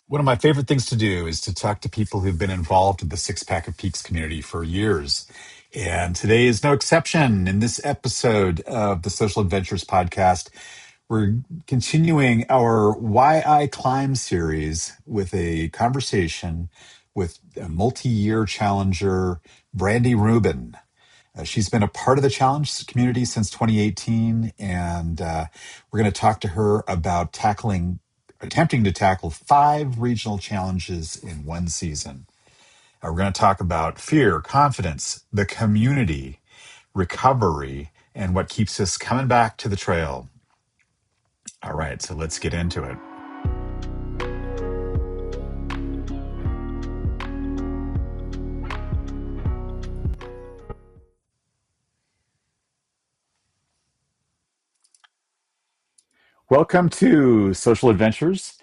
One of my favorite things to do is to talk to people who've been involved in the Six Pack of Peaks community for years. And today is no exception. In this episode of the Social Adventures podcast, we're continuing our Why I Climb series with a conversation with a multi-year challenger, Brandi Rubin. She's been a part of the challenge community since 2018, and we're going to talk to her about attempting to tackle 5 regional challenges in one season. We're going to talk about fear, confidence, the community, recovery, and what keeps us coming back to the trail. All right, so let's get into it. Welcome to Social Adventures,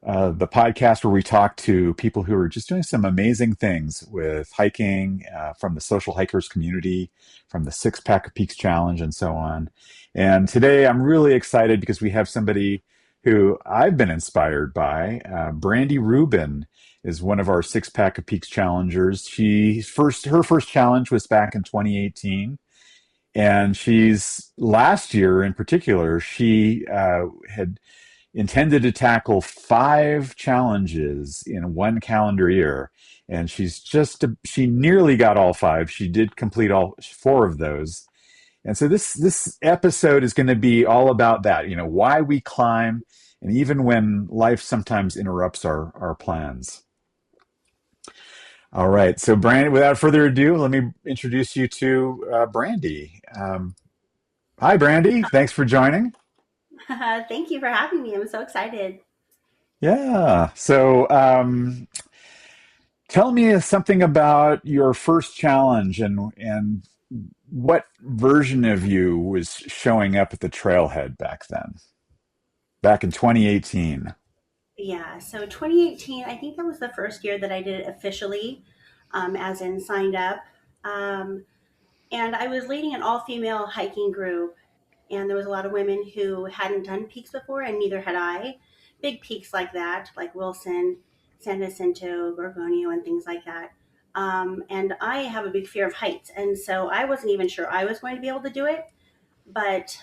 the podcast where we talk to people who are just doing some amazing things with hiking, from the social hikers community, from the Six Pack of Peaks Challenge, and so on. And today I'm really excited because we have somebody who I've been inspired by. Brandi Rubin is one of our Six Pack of Peaks challengers. Her first challenge was back in 2018. And last year in particular, she had intended to tackle 5 challenges in one calendar year. And she nearly got all 5. She did complete all 4 of those. And so this episode is going to be all about that, why we climb, and even when life sometimes interrupts our plans. All right. So, Brandi, without further ado, let me introduce you to Brandi. Hi, Brandi. Thanks for joining. Thank you for having me. I'm so excited. Yeah. So, tell me something about your first challenge and what version of you was showing up at the trailhead back then, back in 2018. Yeah, so 2018, I think that was the first year that I did it officially, as in signed up. Um, and I was leading an all female hiking group, and there was a lot of women who hadn't done peaks before, and neither had I. Big peaks like that, like Wilson, San Jacinto, Gorgonio, and things like that. And I have a big fear of heights, and so I wasn't even sure I was going to be able to do it. But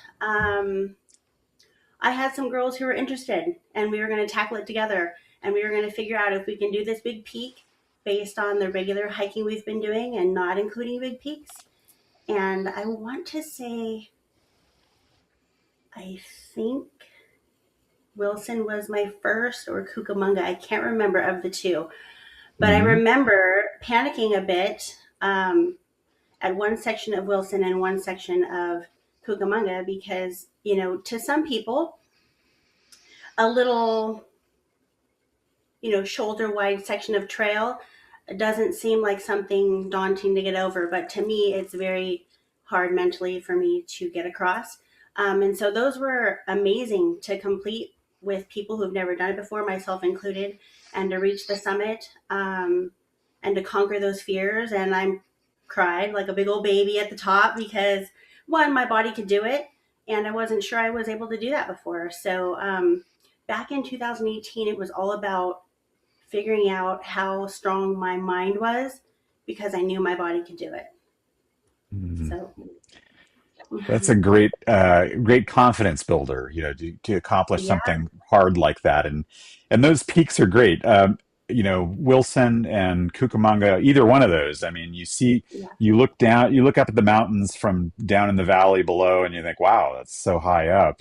I had some girls who were interested, and we were going to tackle it together. And we were going to figure out if we can do this big peak based on the regular hiking we've been doing and not including big peaks. And I want to say, I think Wilson was my first, or Cucamonga. I can't remember of the two. But I Hmm. remember panicking a bit, at one section of Wilson and one section of Cucamonga because, to some people, a little shoulder wide section of trail doesn't seem like something daunting to get over, but to me, it's very hard mentally for me to get across. And so those were amazing to complete with people who've never done it before, myself included, and to reach the summit, and to conquer those fears. And I cried like a big old baby at the top because, one, my body could do it, and I wasn't sure I was able to do that before. So back in 2018, it was all about figuring out how strong my mind was because I knew my body could do it. So, That's a great confidence builder, to accomplish yeah, something hard like that, and those peaks are great. Wilson and Cucamonga, either one of those. I mean, yeah, you look up at the mountains from down in the valley below, and you think, wow, that's so high up.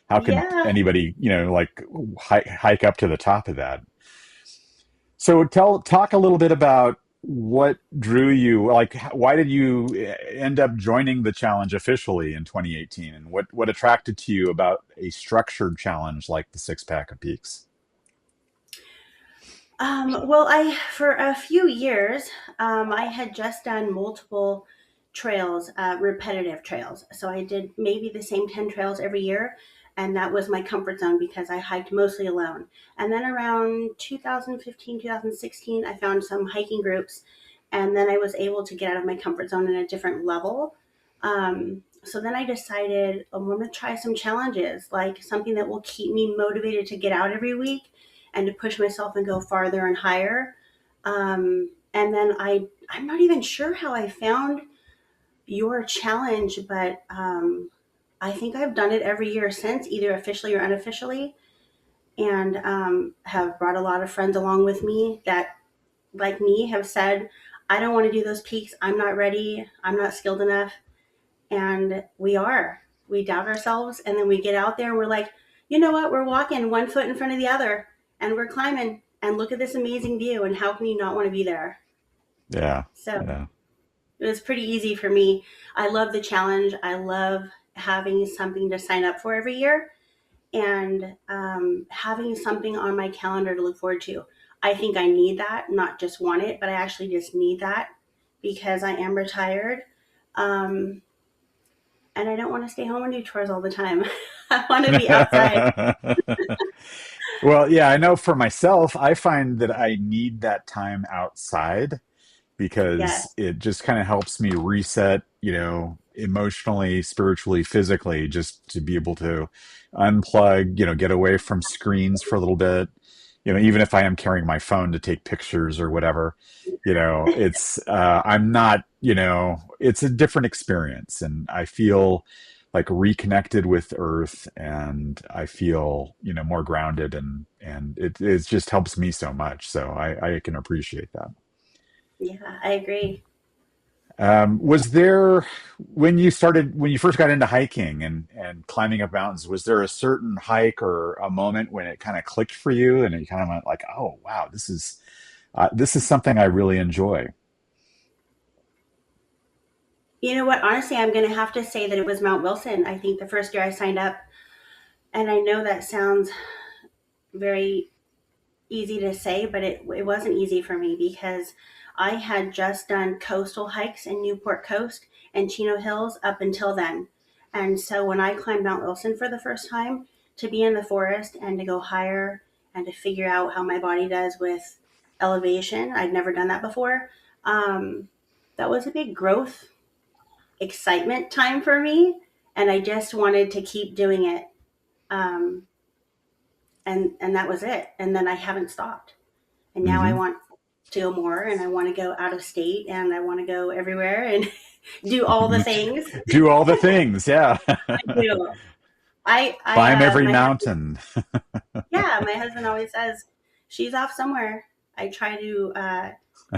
How could yeah. anybody, like hike up to the top of that? So talk a little bit about what drew you, like why did you end up joining the challenge officially in 2018, and what attracted to you about a structured challenge like the Six Pack of Peaks? Well, for a few years, I had just done multiple trails, repetitive trails. So I did maybe the same 10 trails every year. And that was my comfort zone because I hiked mostly alone. And then around 2015, 2016, I found some hiking groups. And then I was able to get out of my comfort zone in a different level. So then I decided, I'm going to try some challenges, like something that will keep me motivated to get out every week and to push myself and go farther and higher. And then I'm not even sure how I found your challenge, but I think I've done it every year since, either officially or unofficially, and have brought a lot of friends along with me that, like me, have said, I don't want to do those peaks. I'm not ready. I'm not skilled enough. And we are. We doubt ourselves, and then we get out there and we're like, you know what? We're walking one foot in front of the other, and we're climbing, and look at this amazing view. And how can you not want to be there? Yeah. So Yeah. it was pretty easy for me. I love the challenge. I love having something to sign up for every year, and having something on my calendar to look forward to. I think I need that, not just want it, but I actually just need that because I am retired. Um, and I don't want to stay home and do chores all the time. I want to be outside. Well, yeah, I know for myself, I find that I need that time outside Yeah, because it just kind of helps me reset, emotionally, spiritually, physically, just to be able to unplug, get away from screens for a little bit. Even if I am carrying my phone to take pictures or whatever, I'm not, it's a different experience. And I feel like reconnected with Earth, and I feel, more grounded, and it just helps me so much. So I can appreciate that. yeah, I agree. Was there, when you first got into hiking and climbing up mountains, was there a certain hike or a moment when it kind of clicked for you and it kind of went like, oh, wow, this is something I really enjoy? You know what? Honestly, I'm going to have to say that it was Mount Wilson. I think the first year I signed up, and I know that sounds very easy to say, but it wasn't easy for me because I had just done coastal hikes in Newport Coast and Chino Hills up until then. And so when I climbed Mount Wilson for the first time, to be in the forest and to go higher and to figure out how my body does with elevation, I'd never done that before. Um, that was a big growth, excitement time for me. And I just wanted to keep doing it. Um, and that was it. And then I haven't stopped. And now I Hmm. want to go more, and I want to go out of state, and I want to go everywhere and do all the things. Do all the things, yeah. I do. Climb every My husband, mountain. yeah, my husband always says she's off somewhere. I try to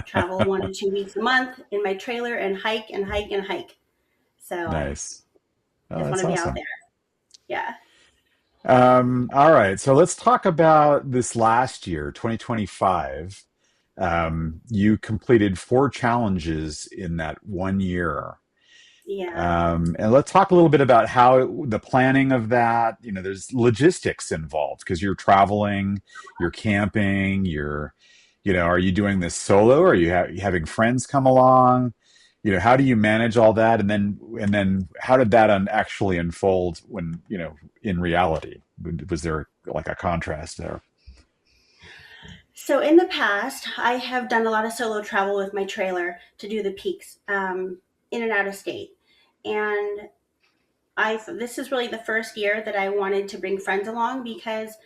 travel 1 to 2 weeks a month in my trailer and hike and hike and hike. So I Nice. Oh, just want that's to be out awesome. there. Yeah. All right, so let's talk about this last year, 2025. You completed 4 challenges in that one year. Yeah. And let's talk a little bit about how the planning of that, there's logistics involved because you're traveling, you're camping, are you doing this solo? Are you having friends come along? How do you manage all that? And then how did that actually unfold when, in reality? Was there like a contrast there? So in the past, I have done a lot of solo travel with my trailer to do the peaks, in and out of state. And this is really the first year that I wanted to bring friends along because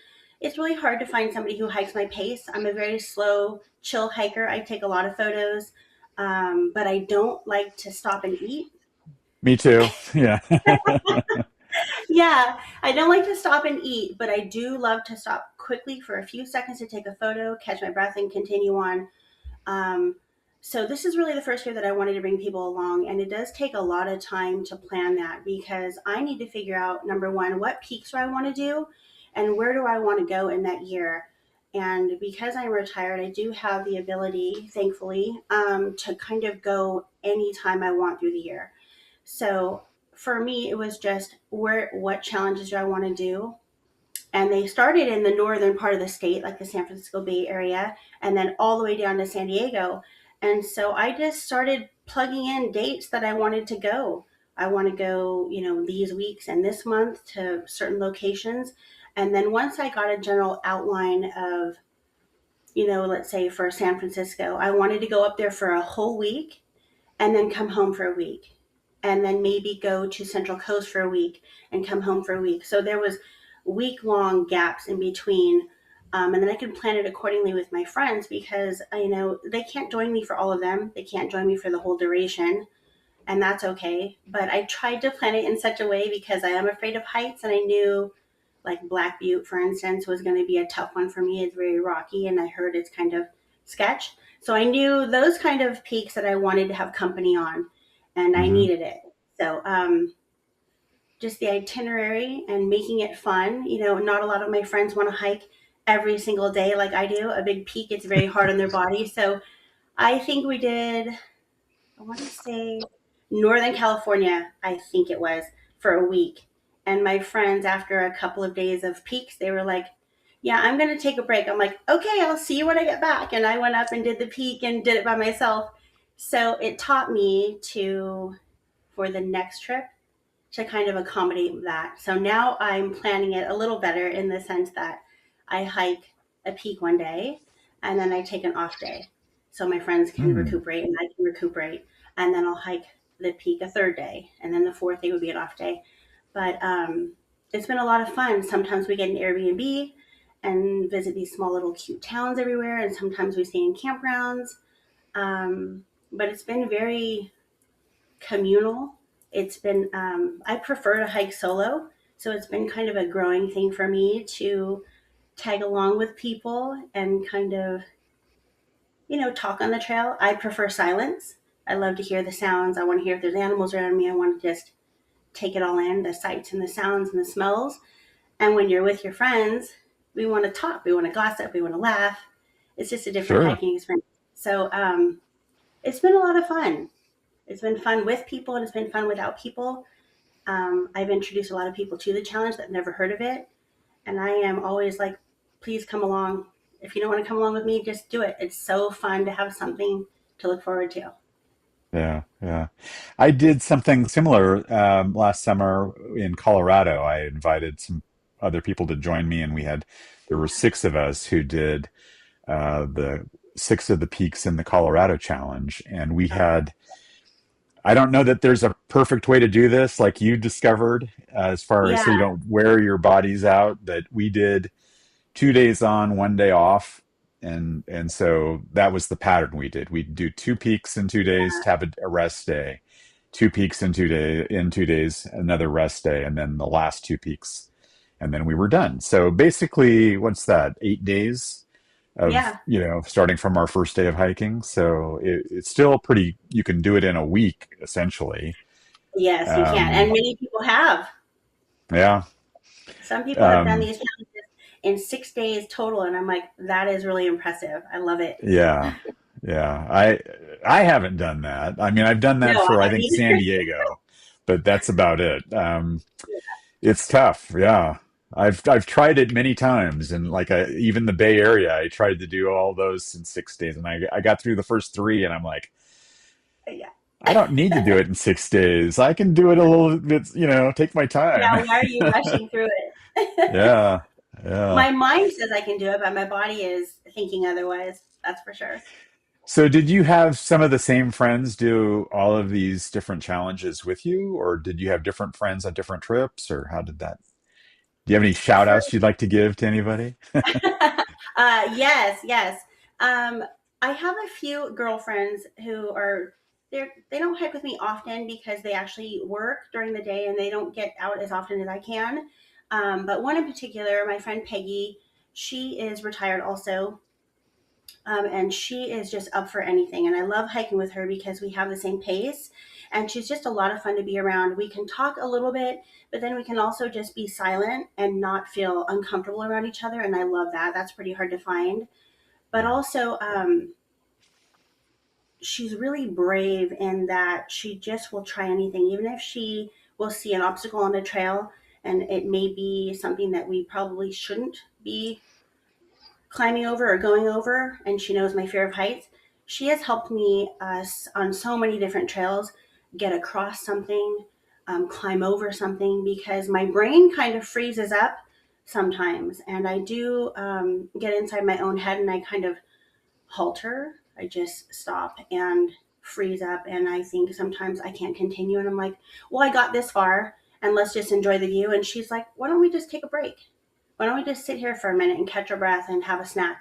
it's really hard to find somebody who hikes my pace. I'm a very slow, chill hiker. I take a lot of photos, but I don't like to stop and eat. Me too. Yeah. Yeah, I don't like to stop and eat, but I do love to stop quickly for a few seconds to take a photo, catch my breath, and continue on. Um, so this is really the first year that I wanted to bring people along, and it does take a lot of time to plan that because I need to figure out, number one, what peaks do I want to do, and where do I want to go in that year. And because I'm retired, I do have the ability, thankfully, to kind of go anytime I want through the year. So for me, it was just what challenges do I want to do, and they started in the northern part of the state, like the San Francisco Bay Area, and then all the way down to San Diego. And so I just started plugging in dates that I wanted to go. I want to go, these weeks and this month to certain locations. And then once I got a general outline of, let's say for San Francisco, I wanted to go up there for a whole week and then come home for a week, and then maybe go to Central Coast for a week and come home for a week. So there was week long gaps in between And then I can plan it accordingly with my friends because they can't join me for all of them. They can't join me for the whole duration, and that's okay. But I tried to plan it in such a way because I am afraid of heights, and I knew like Black Butte, for instance, was going to be a tough one for me. It's very rocky, and I heard it's kind of sketch. So I knew those kind of peaks that I wanted to have company on, and I Hmm. needed it. So just the itinerary and making it fun. Not a lot of my friends want to hike every single day like I do. A big peak, it's very hard on their body. So I think we did, I want to say Northern California, I think it was, for a week. And my friends, after a couple of days of peaks, they were like, yeah, I'm going to take a break. I'm like, okay, I'll see you when I get back. And I went up and did the peak and did it by myself. So it taught me to, for the next trip, to kind of accommodate that. So now I'm planning it a little better in the sense that I hike a peak one day and then I take an off day. So my friends can Mm. recuperate and I can recuperate. And then I'll hike the peak a third day. And then the fourth day would be an off day. But it's been a lot of fun. Sometimes we get an Airbnb and visit these small little cute towns everywhere. And sometimes we stay in campgrounds. But it's been very communal. It's been, I prefer to hike solo. So it's been kind of a growing thing for me to tag along with people and kind of, talk on the trail. I prefer silence. I love to hear the sounds. I want to hear if there's animals around me. I want to just take it all in, the sights and the sounds and the smells. And when you're with your friends, we want to talk, we want to gossip, we want to laugh. It's just a different Sure. hiking experience. So it's been a lot of fun. It's been fun with people and it's been fun without people. I've introduced a lot of people to the challenge that never heard of it. And I am always like, please come along. If you don't want to come along with me, just do it. It's so fun to have something to look forward to. Yeah, yeah. I did something similar last summer in Colorado. I invited some other people to join me, and there were six of us who did the six of the peaks in the Colorado Challenge. And we Okay. had, I don't know that there's a perfect way to do this, like you discovered, as far as so you Yeah. don't wear your bodies out, that we did 2 days on, 1 day off. And so that was the pattern we did. We'd do 2 peaks in 2 days, to have a rest day, 2 peaks in 2 days, another rest day, and then the last 2 peaks, and then we were done. So basically, what's that? 8 days of, Yeah. starting from our first day of hiking. So it's still pretty. You can do it in a week essentially. Yes, you can. And Um, many people have. yeah. Some people have done Um, these challenges in 6 days total. And I'm like, that is really impressive. I love it. Yeah. Yeah. I haven't done that. I mean, I've done that No, I for I haven't think either. San Diego, but that's about it. It's tough. Yeah. I've tried it many times, and like even the Bay Area, I tried to do all those in 6 days, and I got through the first three, and I'm like, Yeah. I don't need to do it in 6 days. I can do it a little bit, take my Yeah. time. Why are you rushing through it? Yeah. Yeah. My mind says I can do it, but my body is thinking otherwise. That's for sure. So, did you have some of the same friends do all of these different challenges with you, or did you have different friends on different trips, or how did that? Do you have any shout For outs you'd like to give to anybody? yes, yes. Um, I have a few girlfriends who are they don't hike with me often because they actually work during the day and they don't get out as often as I can. But one in particular, my friend Peggy, she is retired also, and she is just up for anything. And I love hiking with her because we have the same pace, and she's just a lot of fun to be around. We can talk a little bit, but then we can also just be silent and not feel uncomfortable around each other. And I love that. That's pretty hard to find. But also, she's really brave in that she just will try anything, even if she will see an obstacle on the trail and it may be something that we probably shouldn't be climbing over or going over, and she knows my fear of heights. She has helped me on so many different trails get across something, climb over something, because my brain kind of freezes up sometimes. And I do get inside my own head and I kind of halter. I just stop and freeze up. And I think sometimes I can't continue. And I'm like, well, I got this far and let's just enjoy the view. And she's like, why don't we just take a break? why don't we just sit here for a minute and catch our breath and have a snack?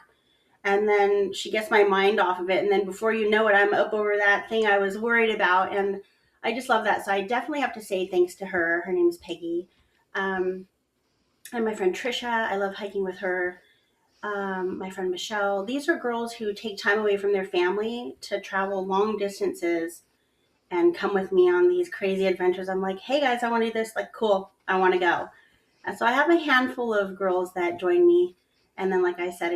And then she gets my mind off of it. And then before you know it, I'm up over that thing I was worried about. And I just love that. So I definitely have to say thanks to her. Her name's Peggy. Um, and my friend Trisha, I love hiking with her. My friend Michelle. These are girls who take time away from their family to travel long distances and come with me on these crazy adventures. I'm like, hey guys, I want to do this. Like, cool, I want to go. And so I have a handful of girls that join me. And then, like I said,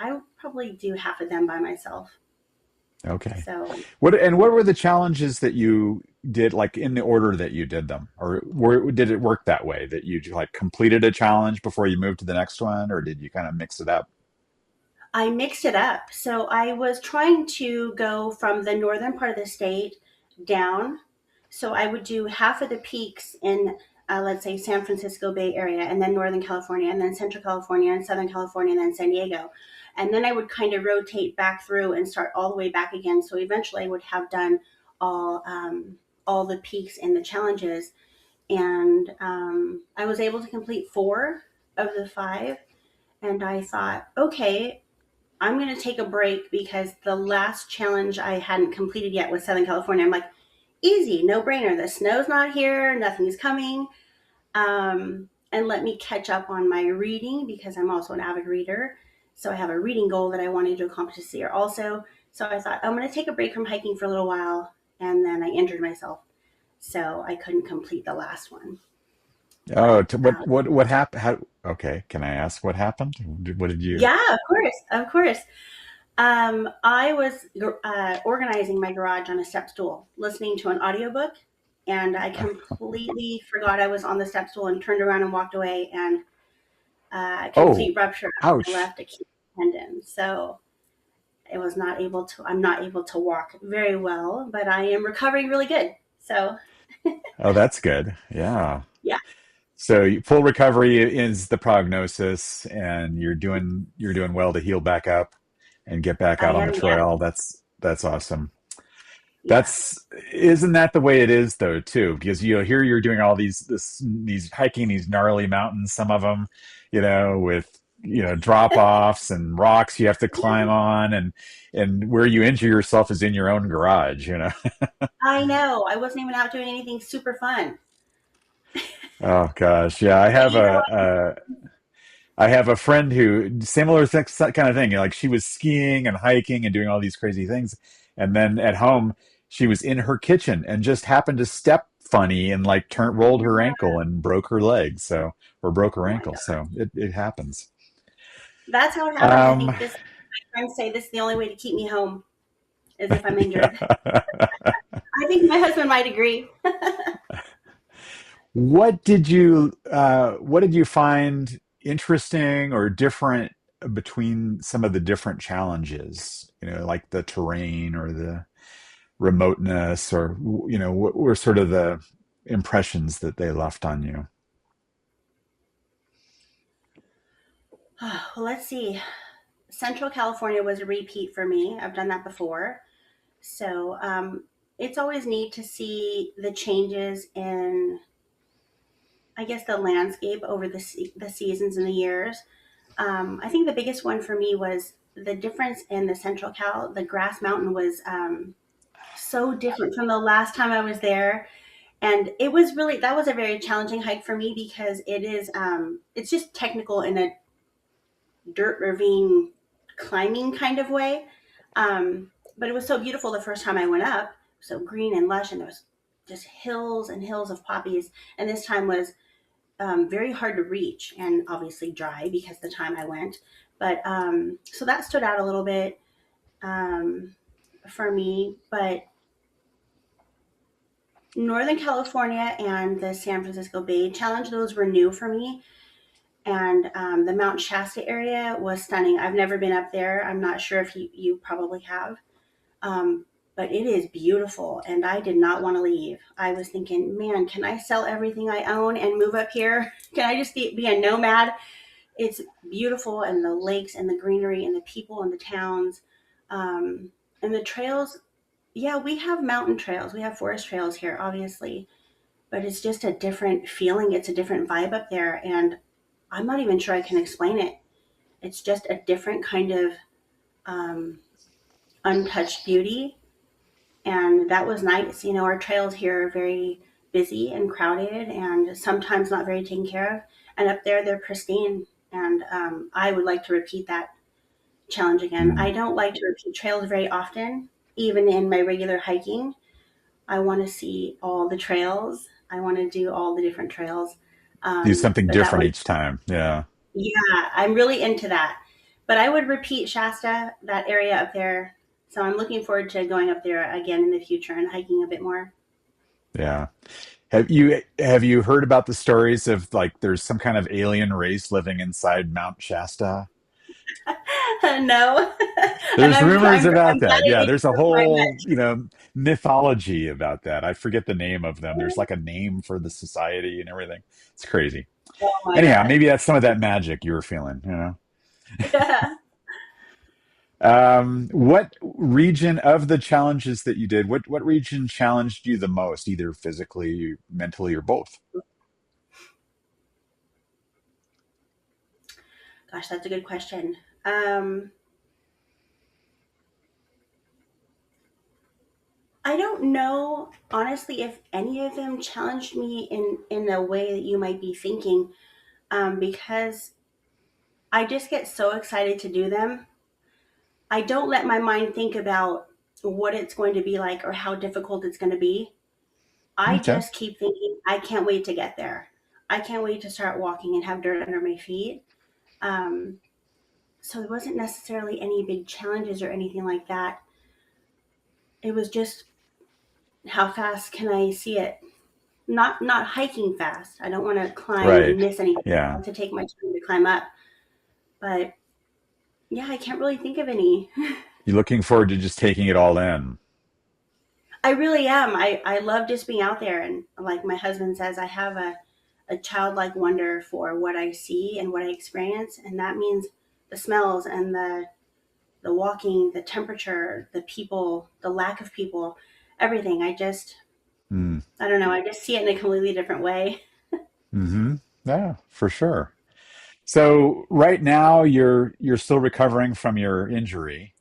I probably do half of them by myself. Okay. So What were the challenges that you did, like in the order that you did them, or did it work that way that you like completed a challenge before you moved to the next one, or did you kind of mix it up? I mixed it up. So I was trying to go from the northern part of the state down. So I would do half of the peaks in, let's say, San Francisco Bay Area, and then Northern California, and then Central California, and Southern California, and then San Diego. And then I would kind of rotate back through and start all the way back again. So eventually I would have done all, um, all the peaks and the challenges. And I was able to complete four of the five. And I thought, okay, I'm going to take a break because the last challenge I hadn't completed yet was Southern California. I'm like, easy, no brainer. The snow's not here, nothing's coming. And let me catch up on my reading because I'm also an avid reader. So I have a reading goal that I wanted to accomplish this year also. So I thought, I'm going to take a break from hiking for a little while. And then I injured myself. So I couldn't complete the last one. Oh, But what happened? Okay, can I ask what happened? What did you? yeah, of course, of course. I was organizing my garage on a step stool, listening to an audiobook, and I completely forgot I was on the step stool and turned around and walked away, and Oh, complete rupture of my ouch. left Achilles tendon. So I'm not able to walk very well, but I am recovering really good. So Oh, that's good. Yeah. yeah, So full recovery is the prognosis, and you're doing well to heal back up and get back I out on am. the Yeah, trail. That's awesome. yeah, That's isn't that the way it is though too? Because here you're doing all these hiking these gnarly mountains, some of them, with drop offs and rocks you have to climb on, and where you injure yourself is in your own garage. I know. I wasn't even out doing anything super fun, Oh gosh, yeah. I but have a friend who similar kind of thing. Like she was skiing and hiking and doing all these crazy things, and then at home she was in her kitchen and just happened to step funny and like rolled her ankle and broke her leg. So or broke her oh my ankle. god, So it happens. that's how it happens. I Um, think this. My friends say this is the only way to keep me home is if I'm injured. I think my husband might agree. what did you find interesting or different between some of the different challenges? Like the terrain or the remoteness, or what were sort of the impressions that they left on you? Well, let's see. Central California was a repeat for me. I've done that before. So it's always neat to see the changes in, I guess, the landscape over the seasons and the years. I think the biggest one for me was the difference in the Central Cal. The Grass Mountain was so different from the last time I was there. And it was really, that was a very challenging hike for me because it's just technical in a dirt ravine climbing kind of way. But it was so beautiful the first time I went up, so green and lush, and there was just hills and hills of poppies. And this time was very hard to reach and obviously dry because the time I went. But so that stood out a little bit um, for me. But Northern California and the San Francisco Bay Challenge, those were new for me. And the Mount Shasta area was stunning. I've never been up there. I'm not sure if you probably have. Um, but it is beautiful, and I did not want to leave. I was thinking, man, can I sell everything I own and move up here? Can I just be a nomad? It's beautiful, and the lakes and the greenery and the people and the towns and the trails. Yeah, we have mountain trails, we have forest trails here, obviously, but it's just a different feeling. It's a different vibe up there, and I'm not even sure I can explain it. It's just a different kind of um, untouched beauty. And that was nice. Our trails here are very busy and crowded and sometimes not very taken care of. And up there, they're pristine. And I would like to repeat that challenge again. Mm. I don't like to repeat trails very often, even in my regular hiking. I want to see all the trails. I want to do all the different trails. Do something But that different one, each time. Yeah. yeah, I'm really into that. But I would repeat Shasta, that area up there. So I'm looking forward to going up there again in the future and hiking a bit more. Yeah. Have you heard about the stories of like there's some kind of alien race living inside Mount Shasta? No, and There's I'm rumors I'm about I'm glad that. I Yeah, didn't there's a hear before I whole, met. mythology about that. I forget the name of them. There's like a name for the society and everything. It's crazy. Oh my Anyhow, gosh. maybe that's some of that magic you were feeling. Yeah. What region of the challenges that you did, what region challenged you the most, either physically, mentally, or both? Gosh, that's a good question. Um, I don't know honestly if any of them challenged me in a way that you might be thinking, because I just get so excited to do them. I don't let my mind think about what it's going to be like or how difficult it's going to be. I Okay. just keep thinking, I can't wait to get there. I can't wait to start walking and have dirt under my feet. Um, so there wasn't necessarily any big challenges or anything like that. It was just how fast can I see it? Not hiking fast. I don't want to climb and Right. miss anything. I Yeah. want to take my time to climb up. But yeah, I can't really think of any. You're looking forward to just taking it all in. I really am. I love just being out there. And like my husband says, I have a childlike wonder for what I see and what I experience. And that means the smells and the walking, the temperature, the people, the lack of people, everything. Mm. I don't know. I just see it in a completely different way. Hmm. Yeah, for sure. So right now you're still recovering from your injury.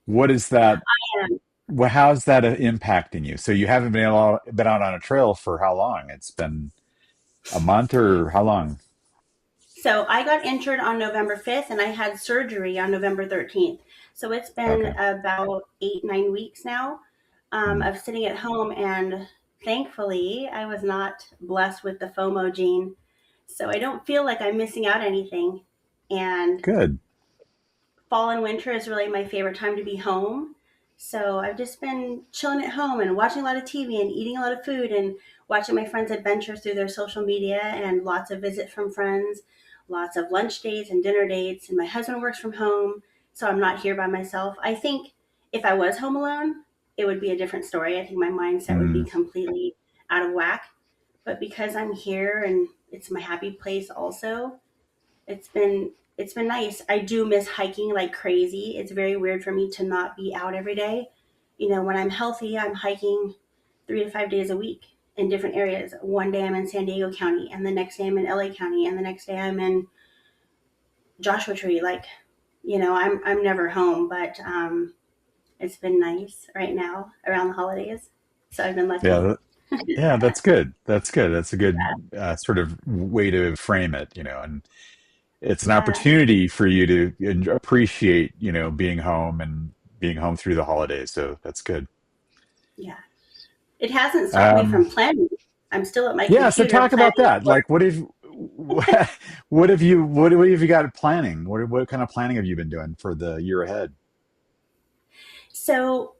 What is that? And How's that impacting you? So you haven't been out on a trail for how long? It's been a month or how long? so I got injured on November 5th and I had surgery on November 13th. So it's been Okay. about 8, 9 weeks now Mm. of sitting at home. And thankfully, I was not blessed with the FOMO gene. So I don't feel like I'm missing out anything. And Good. fall and winter is really my favorite time to be home. So I've just been chilling at home and watching a lot of TV and eating a lot of food and watching my friends' adventures through their social media and lots of visits from friends, lots of lunch dates and dinner dates. And my husband works from home, so I'm not here by myself. I think if I was home alone, it would be a different story. I think my mindset would be Mm. completely out of whack. But because I'm here and it's my happy place also, it's been nice. I do miss hiking like crazy. It's very weird for me to not be out every day. When I'm healthy, I'm hiking 3 to 5 days a week in different areas. One day I'm in San Diego County, and the next day I'm in LA County, and the next day I'm in Joshua Tree. Like, I'm never home, but it's been nice right now around the holidays. So I've been Yeah. lucky. Yeah, that's good. That's good. That's a good sort of way to frame it, and it's an Yeah, opportunity for you to appreciate, being home and being home through the holidays. So that's good. yeah. It hasn't stopped me Um, from planning. I'm still at my yeah. So computer talk about planning that. for. Like, what have you got planning? What kind of planning have you been doing for the year ahead? So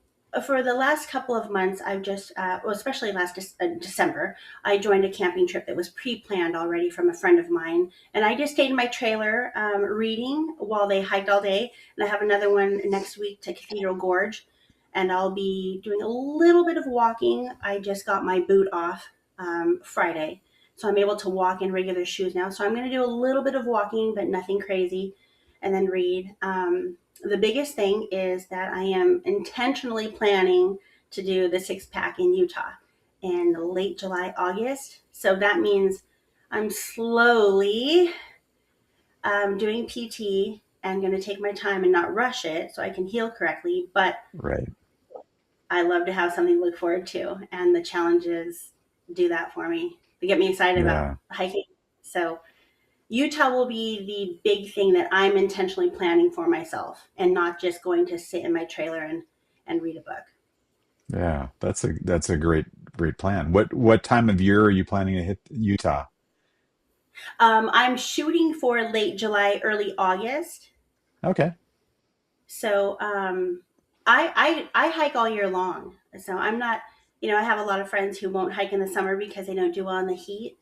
for the last couple of months, I've just, well, especially last December, I joined a camping trip that was pre-planned already from a friend of mine, and I just stayed in my trailer reading while they hiked all day. And I have another one next week to Cathedral Gorge, and I'll be doing a little bit of walking. I just got my boot off Friday, so I'm able to walk in regular shoes now. So I'm going to do a little bit of walking, but nothing crazy, and then read. The biggest thing is that I am intentionally planning to do the 6 pack in Utah in late July, August. So that means I'm slowly doing PT and going to take my time and not rush it so I can heal correctly. But Right. I love to have something to look forward to, and the challenges do that for me. They get me excited about Yeah. hiking. So Utah will be the big thing that I'm intentionally planning for myself, and not just going to sit in my trailer and read a book. Yeah. That's a great plan. What time of year are you planning to hit Utah? I'm shooting for late July, early August. Okay. So I hike all year long. So I'm not, I have a lot of friends who won't hike in the summer because they don't do well in the heat.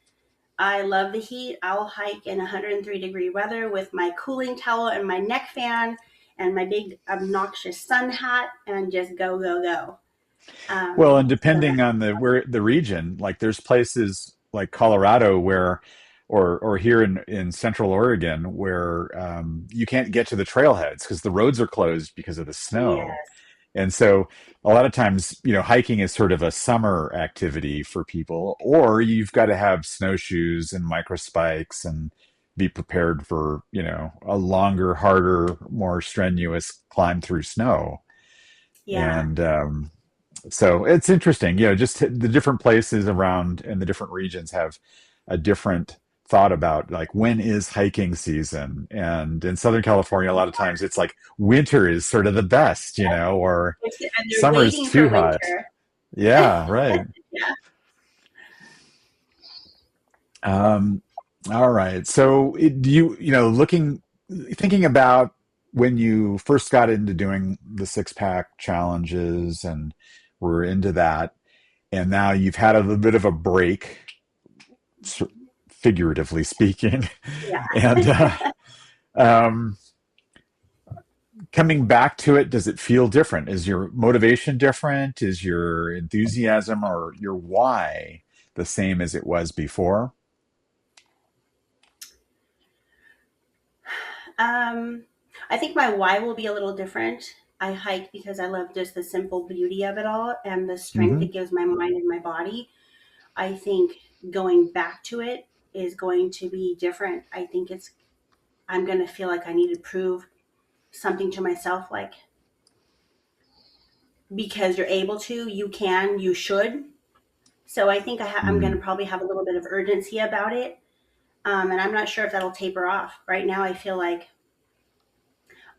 I love the heat. I'll hike in 103-degree weather with my cooling towel and my neck fan and my big obnoxious sun hat and just go, go, go. Well, and So depending that's, on the region, like there's places like Colorado where, or here in Central Oregon where you can't get to the trailheads because the roads are closed because of the snow. yes. And so a lot of times, hiking is sort of a summer activity for people, or you've got to have snowshoes and micro spikes and be prepared for, a longer, harder, more strenuous climb through snow. Yeah. And so it's interesting, just the different places around and the different regions have a different thought about like when is hiking season. And in Southern California, a lot of times it's like winter is sort of the best, or And they're summer's waiting for too hot. winter. Yeah, right. Yeah. Um, all right. So do thinking about when you first got into doing the six pack challenges and were into that, and now you've had a little bit of a break, figuratively speaking, and Yeah. um, coming back to it, does it feel different? Is your motivation different? Is your enthusiasm or your why the same as it was before? Um, I think my why will be a little different. I hike because I love just the simple beauty of it all and the strength Hmm. it gives my mind and my body. I think going back to it is going to be different. I'm going to feel like I need to prove something to myself, like, because you're able to, you can, you should. So I think I'm going to Mm. probably have a little bit of urgency about it. And I'm not sure if that'll taper off. Right now, I feel like,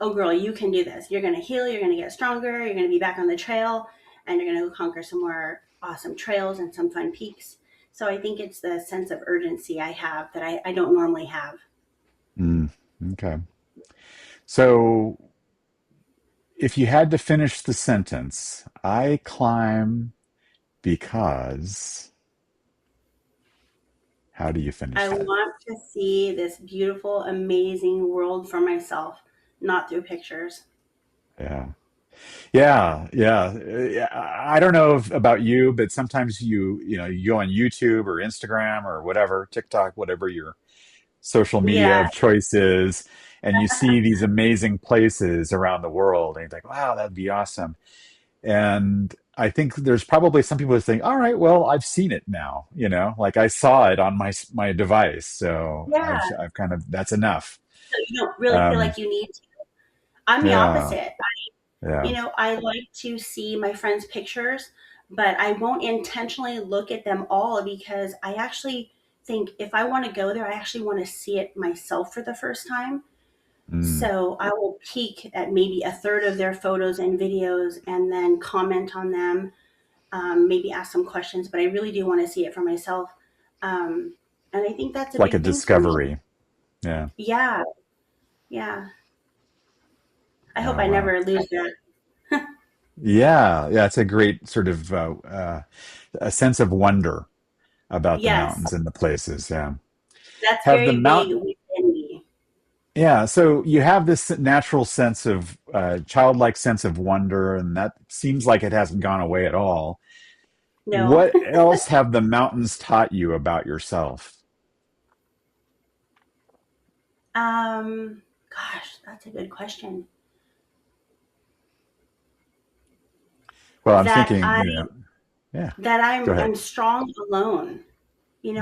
oh, girl, you can do this. You're going to heal. You're going to get stronger. You're going to be back on the trail and you're going to conquer some more awesome trails and some fun peaks. So I think it's the sense of urgency I have that I don't normally have. Mm. Okay. So if you had to finish the sentence, I climb because, how do you finish I that? want to see this beautiful, amazing world for myself, not through pictures. Yeah. Yeah, yeah. I don't know about you, but sometimes you go on YouTube or Instagram or whatever, TikTok, whatever your social media Yeah, of choice is, and you see these amazing places around the world, and you're like, wow, that'd be awesome. And I think there's probably some people that think, all right, well, I've seen it now, like I saw it on my device, so I've yeah. I've kind of that's enough. So you don't really feel Um, like you need to. I'm the yeah, opposite. yeah. I like to see my friends' pictures, but I won't intentionally look at them all because I actually think if I want to go there, I actually want to see it myself for the first time. Mm. So I will peek at maybe a third of their photos and videos and then comment on them, maybe ask some questions, but I really do want to see it for myself. Um, and I think that's It's a like a big thing for me. discovery. Yeah. Yeah, yeah. I hope Oh, I wow. never lose that. Yeah, yeah. It's a great sort of a sense of wonder about the Yes, mountains and the places. Yeah. that's Have the very big mount within me. Yeah, so you have this natural sense of childlike sense of wonder, and that seems like it hasn't gone away at all. No. What else have the mountains taught you about yourself? Gosh, that's a good question. Well, I'm That thinking, I yeah, that go I'm ahead. strong alone.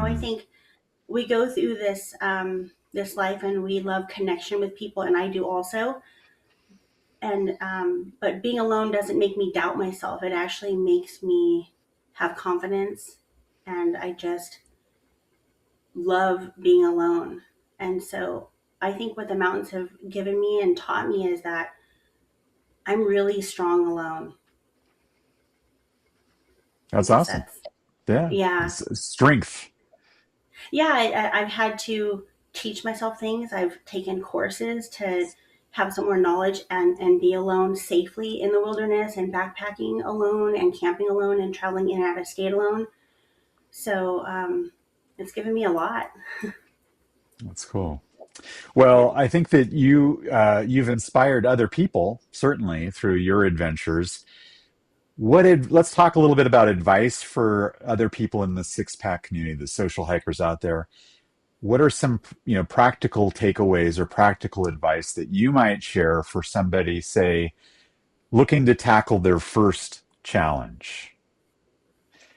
I Mm, think we go through this life and we love connection with people, and I do also. And but being alone doesn't make me doubt myself. It actually makes me have confidence, and I just love being alone. And so I think what the mountains have given me and taught me is that I'm really strong alone. I That's guess awesome. that's, Yeah. yeah. Strength. Yeah, I've had to teach myself things. I've taken courses to have some more knowledge and be alone safely in the wilderness, and backpacking alone and camping alone and traveling in and out of state alone. So it's given me a lot. That's cool. Yeah. Well, I think that you've inspired other people certainly through your adventures. Let's talk a little bit about advice for other people in the six pack community, the social hikers out there. What are some, practical takeaways or practical advice that you might share for somebody, say, looking to tackle their first challenge?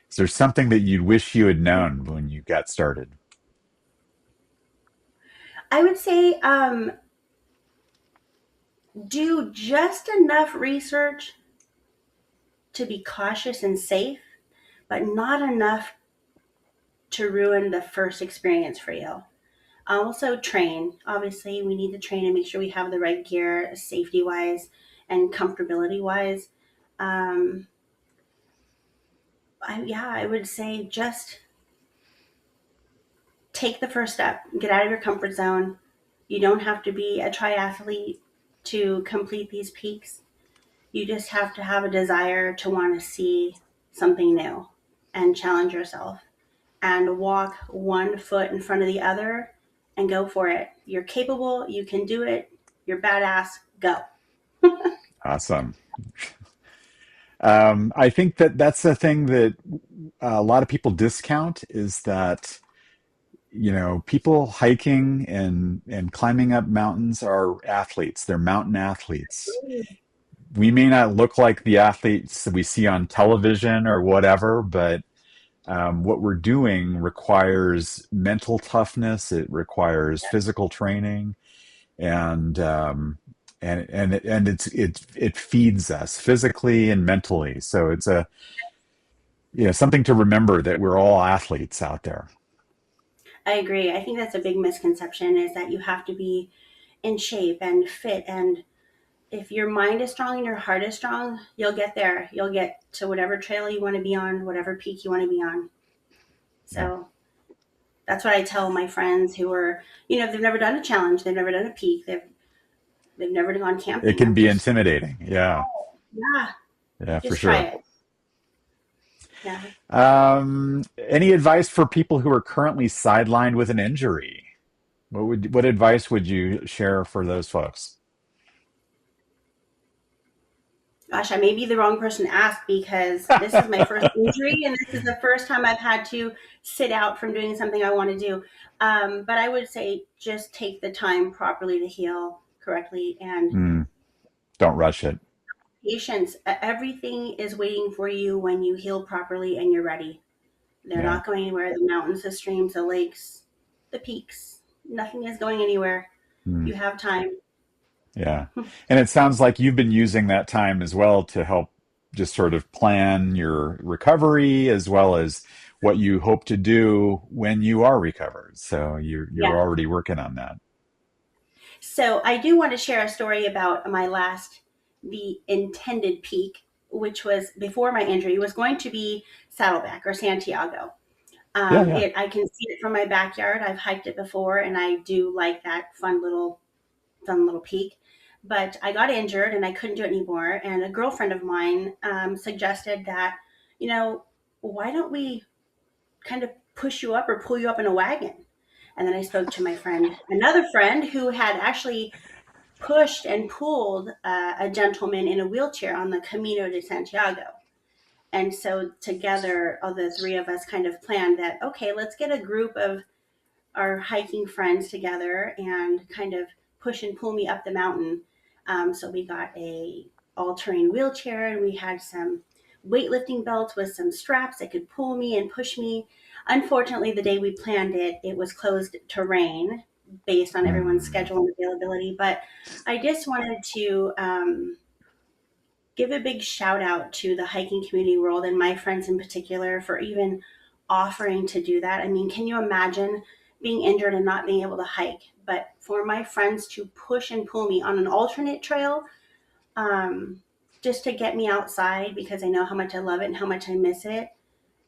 Is there something that you wish you had known when you got started? I would say do just enough research to be cautious and safe, but not enough to ruin the first experience for you. Also, train. Obviously, we need to train and make sure we have the right gear, safety wise and comfortability wise. Um, yeah, I would say just take the first step, get out of your comfort zone. You don't have to be a triathlete to complete these peaks. You just have to have a desire to want to see something new and challenge yourself and walk one foot in front of the other and go for it. You're capable, you can do it, you're badass, go. Awesome. I think that that's the thing that a lot of people discount is that people hiking and climbing up mountains are athletes. They're mountain athletes. We may not look like the athletes that we see on television or whatever, but what we're doing requires mental toughness. It requires physical training, and it feeds us physically and mentally. So it's a something to remember that we're all athletes out there. I agree. I think that's a big misconception is that you have to be in shape and fit, and if your mind is strong and your heart is strong, you'll get there. You'll get to whatever trail you want to be on, whatever peak you want to be on. Yeah, So that's what I tell my friends who are, they've never done a challenge, they've never done a peak, they've never gone it camping. can I'm be just, intimidating. Yeah, yeah, yeah, for just try sure. it. Yeah. Any advice for people who are currently sidelined with an injury? What advice would you share for those folks? Gosh, I may be the wrong person to ask because this is my first injury and this is the first time I've had to sit out from doing something I want to do. But I would say just take the time properly to heal correctly and Mm, don't rush it. patience. Everything is waiting for you when you heal properly and you're ready. They're Yeah. not going anywhere. The mountains, the streams, the lakes, the peaks. Nothing is going anywhere. Mm. You have time. Yeah. And it sounds like you've been using that time as well to help just sort of plan your recovery as well as what you hope to do when you are recovered. So you're Yeah. already working on that. So I do want to share a story about the intended peak, which was before my injury, was going to be Saddleback or Santiago. Yeah, yeah. I can see it from my backyard. I've hiked it before, and I do like that fun little peak. But I got injured and I couldn't do it anymore. And a girlfriend of mine suggested that, you know, why don't we kind of push you up or pull you up in a wagon? And then I spoke to my friend, another friend who had actually pushed and pulled a gentleman in a wheelchair on the Camino de Santiago. And so together, all the three of us kind of planned that, okay, let's get a group of our hiking friends together and kind of push and pull me up the mountain. So we got a all-terrain wheelchair and we had some weightlifting belts with some straps that could pull me and push me. Unfortunately, the day we planned it, it was closed to rain based on everyone's Hmm. schedule and availability. But I just wanted to give a big shout out to the hiking community world and my friends in particular for even offering to do that. I mean, can you imagine being injured and not being able to hike? But for my friends to push and pull me on an alternate trail, um, just to get me outside because I know how much I love it and how much I miss it,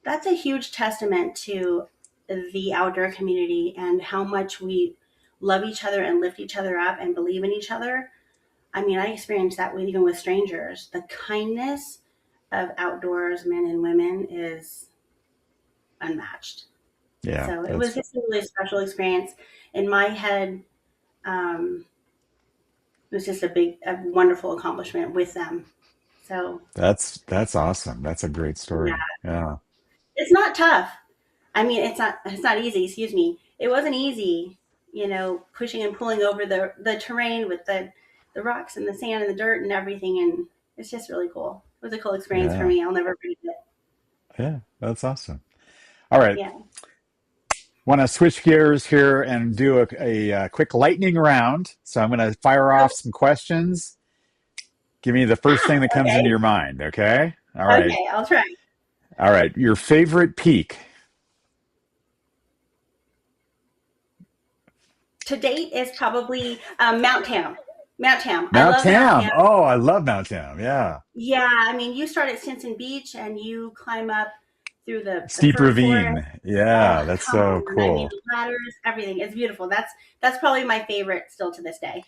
that's a huge testament to the outdoor community and how much we love each other and lift each other up and believe in each other. I mean, I experienced that with even with strangers. The kindness of outdoors men and women is unmatched. Yeah, So it was that's just a really special experience. In my head, it was just a wonderful accomplishment with them. So that's awesome. That's a great yeah, story. Yeah. it's not tough. I mean, it's not easy. Excuse me. It wasn't easy, pushing and pulling over the terrain with the rocks and the sand and the dirt and everything, and it's just really cool. It was a cool experience for Yeah. me. I'll never forget it. Yeah, that's awesome. All right. Yeah. Want to switch gears here and do a quick lightning round. So I'm going to fire Oh, off some questions. Give me the first thing that comes into okay. your mind. Okay. All right. Okay, I'll try. All right. Your favorite peak. To date is probably Mount Tam. Mount Tam. I Mount love Mount Tam. Tam. Oh, I love Mount Tam. Yeah. Yeah, I mean, you start at Stinson Beach and you climb up through the Steep fir forest. ravine. Yeah, Oh, that's come so on! I mean, cool. the ladders, everything. It's beautiful. That's probably my favorite still to this day.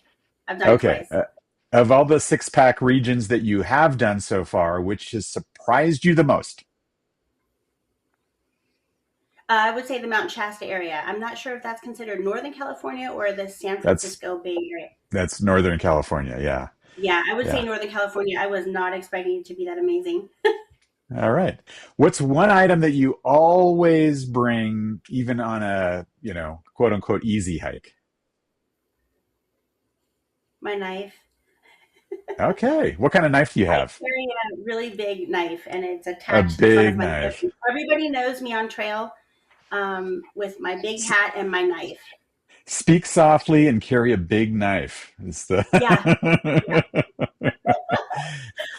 I've done it Okay. twice. Of all the six pack regions that you have done so far, which has surprised you the most? I would say the Mount Shasta area. I'm not sure if that's considered Northern California or the San That's Francisco Bay Area. that's Northern California. Yeah. Yeah, I would say Yeah. Northern California. I was not expecting it to be that amazing. All right. What's one item that you always bring, even on a, quote unquote, easy hike? My knife. Okay. What kind of knife do you I have? carry a really big knife, and it's A attached to the front of big my hip. knife. Everybody knows me on trail with my big S- hat and my knife. Speak softly and carry a big knife. It's the Yeah, yeah,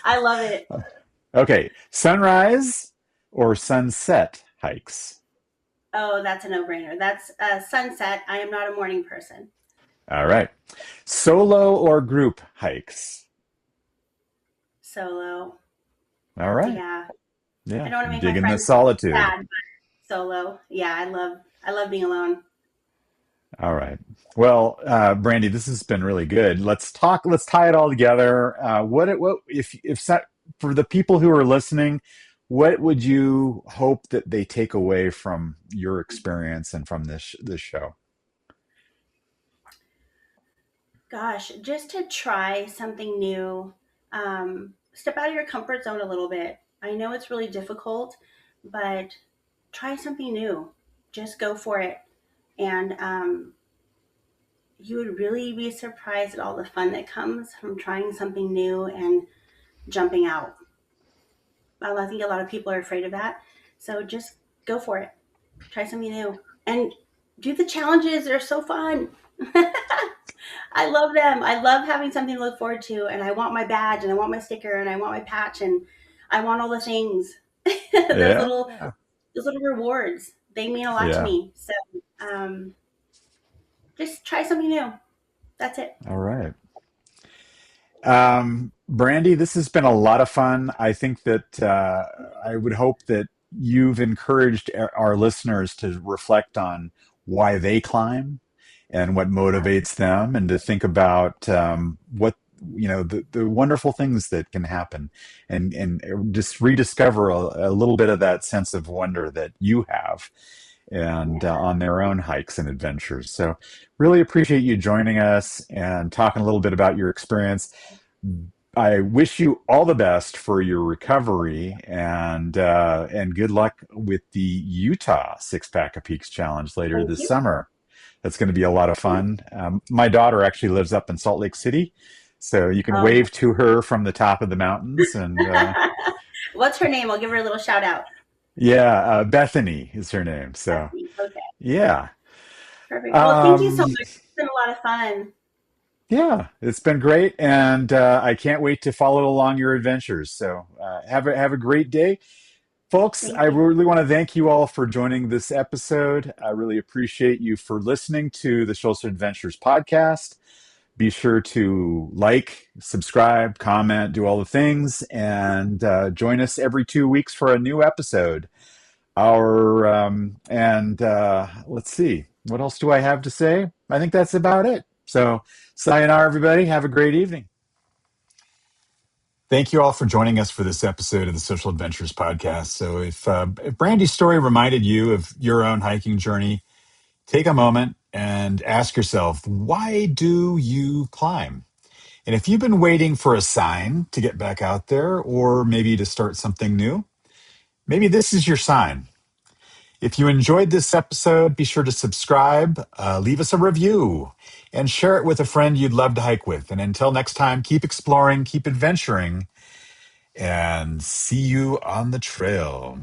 I love it. Okay. Sunrise or sunset hikes? Oh, that's a no-brainer. That's sunset. I am not a morning person. All right. Solo or group hikes? Solo. All right. Yeah, I Yeah. don't want to make my Digging the friends solitude. sad, but solo. Yeah, I love being alone. All right. Well, Brandy, this has been really good. Let's talk. Let's tie it all together. What if for the people who are listening, what would you hope that they take away from your experience and from this show? Gosh, just to try something new, step out of your comfort zone a little bit. I know it's really difficult, but try something new. Just go for it. And you would really be surprised at all the fun that comes from trying something new and jumping out. I think a lot of people are afraid of that. So just go for it. Try something new. And do the challenges. They're so fun. I love them. I love having something to look forward to, and I want my badge, and I want my sticker, and I want my patch, and I want all the things. those Yeah. little, those little rewards. They mean a lot to Yeah. me. So um, just try something new. That's it. All right. Brandy, this has been a lot of fun. I think that I would hope that you've encouraged our listeners to reflect on why they climb and what motivates them, and to think about what the wonderful things that can happen, and just rediscover a little bit of that sense of wonder that you have, and Yeah. on their own hikes and adventures. So, really appreciate you joining us and talking a little bit about your experience. I wish you all the best for your recovery, and good luck with the Utah Six Pack of Peaks Challenge later Thank this you. summer. That's going to be a lot of fun. My daughter actually lives up in Salt Lake City, so you can Oh, wave to her from the top of the mountains. And what's her name? I'll give her a little shout out. Yeah, Bethany is her name. So, Bethany. Okay, yeah. perfect. Well, thank you so Um, much. It's been a lot of fun. yeah, it's been great, and I can't wait to follow along your adventures. So, have a great day. Folks, I Thank you. really want to thank you all for joining this episode. I really appreciate you for listening to the Social Adventures podcast. Be sure to like, subscribe, comment, do all the things, and join us every 2 weeks for a new episode. Our and let's see, what else do I have to say? I think that's about it. So, sayonara, everybody. Have a great evening. Thank you all for joining us for this episode of the Social Adventures podcast. So, if Brandy's story reminded you of your own hiking journey, take a moment and ask yourself, why do you climb? And if you've been waiting for a sign to get back out there or maybe to start something new, maybe this is your sign. If you enjoyed this episode, be sure to subscribe, leave us a review, and share it with a friend you'd love to hike with. And until next time, keep exploring, keep adventuring, and see you on the trail.